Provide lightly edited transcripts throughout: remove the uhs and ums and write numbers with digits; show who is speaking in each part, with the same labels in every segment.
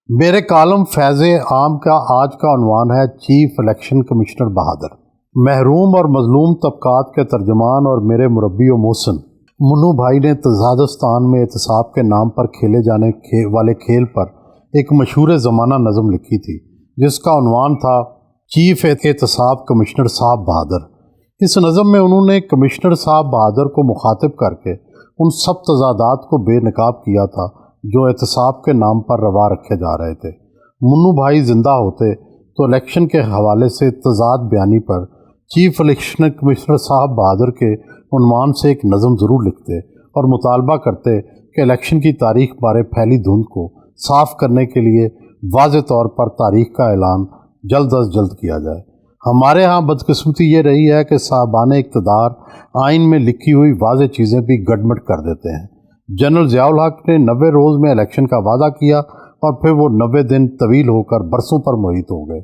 Speaker 1: میرے کالم فیض عام کا آج کا عنوان ہے چیف الیکشن کمشنر بہادر۔ محروم اور مظلوم طبقات کے ترجمان اور میرے مربی و محسن منو بھائی نے تزادستان میں احتساب کے نام پر کھیلے جانے والے کھیل پر ایک مشہور زمانہ نظم لکھی تھی جس کا عنوان تھا چیف احتساب کمشنر صاحب بہادر۔ اس نظم میں انہوں نے کمشنر صاحب بہادر کو مخاطب کر کے ان سب تضادات کو بے نقاب کیا تھا جو احتساب کے نام پر روا رکھے جا رہے تھے۔ منو بھائی زندہ ہوتے تو الیکشن کے حوالے سے تضاد بیانی پر چیف الیکشن کمشنر صاحب بہادر کے عنوان سے ایک نظم ضرور لکھتے اور مطالبہ کرتے کہ الیکشن کی تاریخ بارے پھیلی دھند کو صاف کرنے کے لیے واضح طور پر تاریخ کا اعلان جلد از جلد کیا جائے۔ ہمارے ہاں بدقسمتی یہ رہی ہے کہ صاحبان اقتدار آئین میں لکھی ہوئی واضح چیزیں بھی گڈمڈ کر دیتے ہیں۔ جنرل ضیاء الحق نے 90 روز میں الیکشن کا وعدہ کیا اور پھر وہ 90 دن طویل ہو کر برسوں پر محیط ہو گئے۔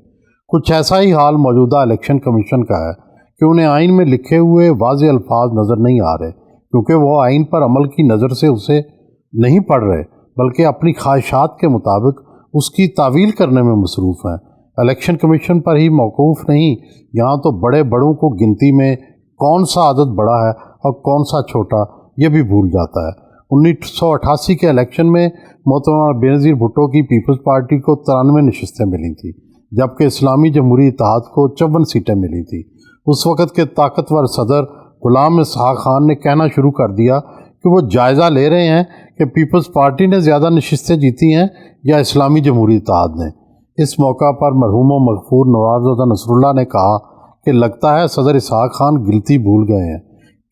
Speaker 1: کچھ ایسا ہی حال موجودہ الیکشن کمیشن کا ہے کہ انہیں آئین میں لکھے ہوئے واضح الفاظ نظر نہیں آ رہے کیونکہ وہ آئین پر عمل کی نظر سے اسے نہیں پڑھ رہے بلکہ اپنی خواہشات کے مطابق اس کی تعویل کرنے میں مصروف ہیں۔ الیکشن کمیشن پر ہی موقوف نہیں، یہاں تو بڑے بڑوں کو گنتی میں کون سا عدد بڑا ہے اور کون سا چھوٹا یہ بھی بھول جاتا ہے۔ 1988 کے الیکشن میں محترمہ بینظیر بھٹو کی پیپلز پارٹی کو 93 نشستیں ملی تھیں جبکہ اسلامی جمہوری اتحاد کو 54 سیٹیں ملی تھیں۔ اس وقت کے طاقتور صدر غلام اسحاق خان نے کہنا شروع کر دیا کہ وہ جائزہ لے رہے ہیں کہ پیپلز پارٹی نے زیادہ نشستیں جیتی ہیں یا اسلامی جمہوری اتحاد نے۔ اس موقع پر مرحوم و مغفور نواب زادہ نصر اللہ نے کہا کہ لگتا ہے صدر اسحاق خان غلطی بھول گئے ہیں،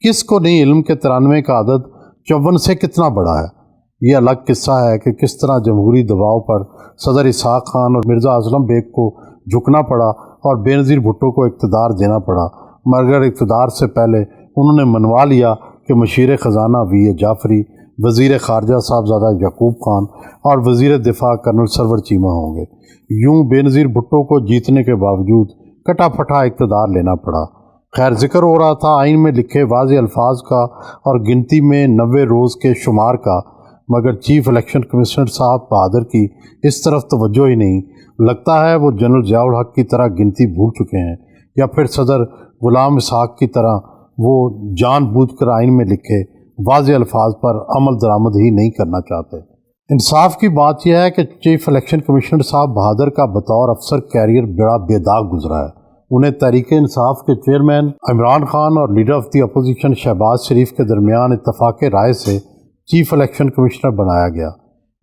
Speaker 1: کس کو نہیں علم کہ 93 کا عدد 54 سے کتنا بڑا ہے۔ یہ الگ قصہ ہے کہ کس طرح جمہوری دباؤ پر صدر اسحاق خان اور مرزا اسلم بیگ کو جھکنا پڑا اور بینظیر بھٹو کو اقتدار دینا پڑا، مگر اقتدار سے پہلے انہوں نے منوا لیا کہ مشیر خزانہ وی اے جعفری، وزیر خارجہ صاحبزادہ یعقوب خان اور وزیر دفاع کرنل سرور چیمہ ہوں گے۔ یوں بینظیر بھٹو کو جیتنے کے باوجود کٹا پھٹا اقتدار لینا پڑا۔ خیر ذکر ہو رہا تھا آئین میں لکھے واضح الفاظ کا اور گنتی میں 90 روز کے شمار کا، مگر چیف الیکشن کمشنر صاحب بہادر کی اس طرف توجہ ہی نہیں۔ لگتا ہے وہ جنرل ضیاء الحق کی طرح گنتی بھول چکے ہیں یا پھر صدر غلام اسحاق کی طرح وہ جان بوجھ کر آئین میں لکھے واضح الفاظ پر عمل درآمد ہی نہیں کرنا چاہتے۔ انصاف کی بات یہ ہے کہ چیف الیکشن کمشنر صاحب بہادر کا بطور افسر کیریئر بڑا بے داغ گزرا ہے۔ انہیں تحریک انصاف کے چیئرمین عمران خان اور leader of the opposition Shehbaz Sharif کے درمیان اتفاق رائے سے چیف الیکشن کمشنر بنایا گیا۔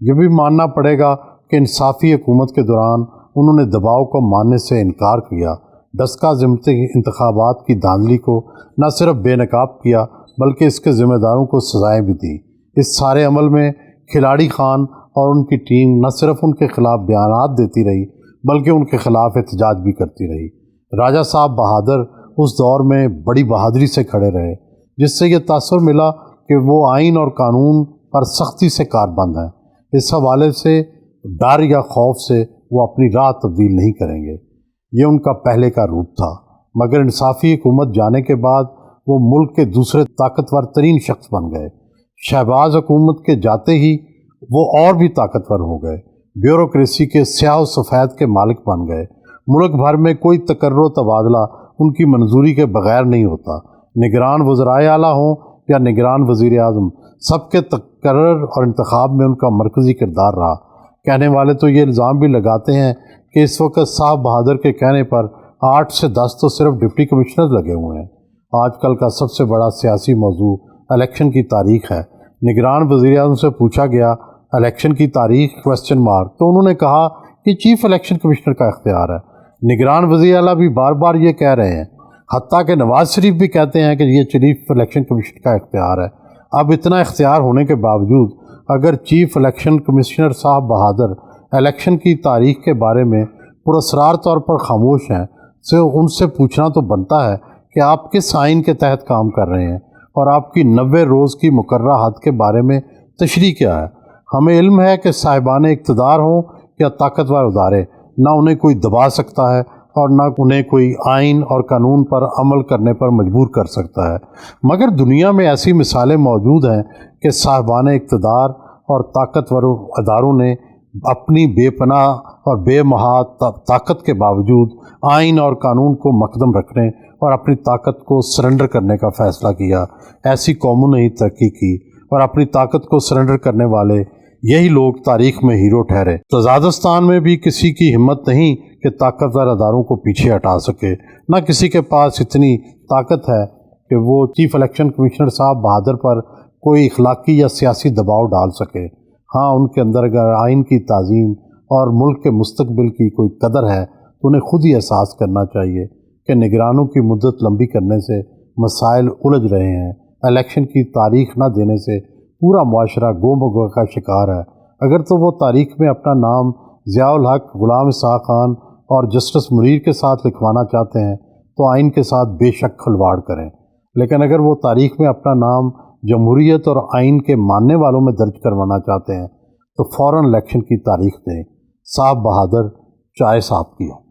Speaker 1: یہ بھی ماننا پڑے گا کہ انصافی حکومت کے دوران انہوں نے دباؤ کو ماننے سے انکار کیا، ڈسکا ضمنی انتخابات کی دھاندلی کو نہ صرف بے نقاب کیا بلکہ اس کے ذمہ داروں کو سزائیں بھی دیں۔ اس سارے عمل میں کھلاڑی خان اور ان کی ٹیم نہ صرف ان کے خلاف بیانات دیتی رہی بلکہ ان کے خلاف احتجاج بھی کرتی رہی۔ راجہ صاحب بہادر اس دور میں بڑی بہادری سے کھڑے رہے جس سے یہ تاثر ملا کہ وہ آئین اور قانون پر سختی سے کاربند ہیں۔ اس حوالے سے ڈر یا خوف سے وہ اپنی راہ تبدیل نہیں کریں گے، یہ ان کا پہلے کا روپ تھا، مگر انصافی حکومت جانے کے بعد وہ ملک کے دوسرے طاقتور ترین شخص بن گئے۔ شہباز حکومت کے جاتے ہی وہ اور بھی طاقتور ہو گئے، بیوروکریسی کے سیاہ و سفید کے مالک بن گئے۔ ملک بھر میں کوئی تقرر و تبادلہ ان کی منظوری کے بغیر نہیں ہوتا، نگران وزرائے اعلیٰ ہوں یا نگران وزیر اعظم، سب کے تقرر اور انتخاب میں ان کا مرکزی کردار رہا۔ کہنے والے تو یہ الزام بھی لگاتے ہیں کہ اس وقت صاحب بہادر کے کہنے پر 8 سے 10 تو صرف ڈپٹی کمشنر لگے ہوئے ہیں۔ آج کل کا سب سے بڑا سیاسی موضوع الیکشن کی تاریخ ہے۔ نگران وزیر اعظم سے پوچھا گیا الیکشن کی تاریخ تو انہوں نے کہا کہ چیف الیکشن کمشنر کا اختیار ہے۔ نگران وزیر اعلیٰ بھی بار بار یہ کہہ رہے ہیں، حتیٰ کہ نواز شریف بھی کہتے ہیں کہ یہ چیف الیکشن کمیشن کا اختیار ہے۔ اب اتنا اختیار ہونے کے باوجود اگر چیف الیکشن کمشنر صاحب بہادر الیکشن کی تاریخ کے بارے میں پراسرار طور پر خاموش ہیں تو ان سے پوچھنا تو بنتا ہے کہ آپ کس آئین کے تحت کام کر رہے ہیں اور آپ کی 90 روز کی مقررہ حد کے بارے میں تشریح کیا ہے۔ ہمیں علم ہے کہ صاحبان اقتدار ہوں یا طاقتور ادارے، نہ انہیں کوئی دبا سکتا ہے اور نہ انہیں کوئی آئین اور قانون پر عمل کرنے پر مجبور کر سکتا ہے، مگر دنیا میں ایسی مثالیں موجود ہیں کہ صاحبان اقتدار اور طاقتور اداروں نے اپنی بے پناہ اور بے محاد طاقت کے باوجود آئین اور قانون کو مقدم رکھنے اور اپنی طاقت کو سرنڈر کرنے کا فیصلہ کیا۔ ایسی قوموں نے ہی ترقی کی اور اپنی طاقت کو سرنڈر کرنے والے یہی لوگ تاریخ میں ہیرو ٹھہرے۔ تزادستان میں بھی کسی کی ہمت نہیں کہ طاقتور اداروں کو پیچھے ہٹا سکے، نہ کسی کے پاس اتنی طاقت ہے کہ وہ چیف الیکشن کمشنر صاحب بہادر پر کوئی اخلاقی یا سیاسی دباؤ ڈال سکے۔ ہاں، ان کے اندر اگر آئین کی تعظیم اور ملک کے مستقبل کی کوئی قدر ہے تو انہیں خود ہی احساس کرنا چاہیے کہ نگرانوں کی مدت لمبی کرنے سے مسائل الجھ رہے ہیں۔ الیکشن کی تاریخ نہ دینے سے پورا معاشرہ گم کا شکار ہے۔ اگر تو وہ تاریخ میں اپنا نام ضیاء الحق، غلام اسحاق خان اور جسٹس منیر کے ساتھ لکھوانا چاہتے ہیں تو آئین کے ساتھ بے شک کھلواڑ کریں، لیکن اگر وہ تاریخ میں اپنا نام جمہوریت اور آئین کے ماننے والوں میں درج کروانا چاہتے ہیں تو فوراً الیکشن کی تاریخ دیں۔ صاحب بہادر چائے صاحب کی ہو۔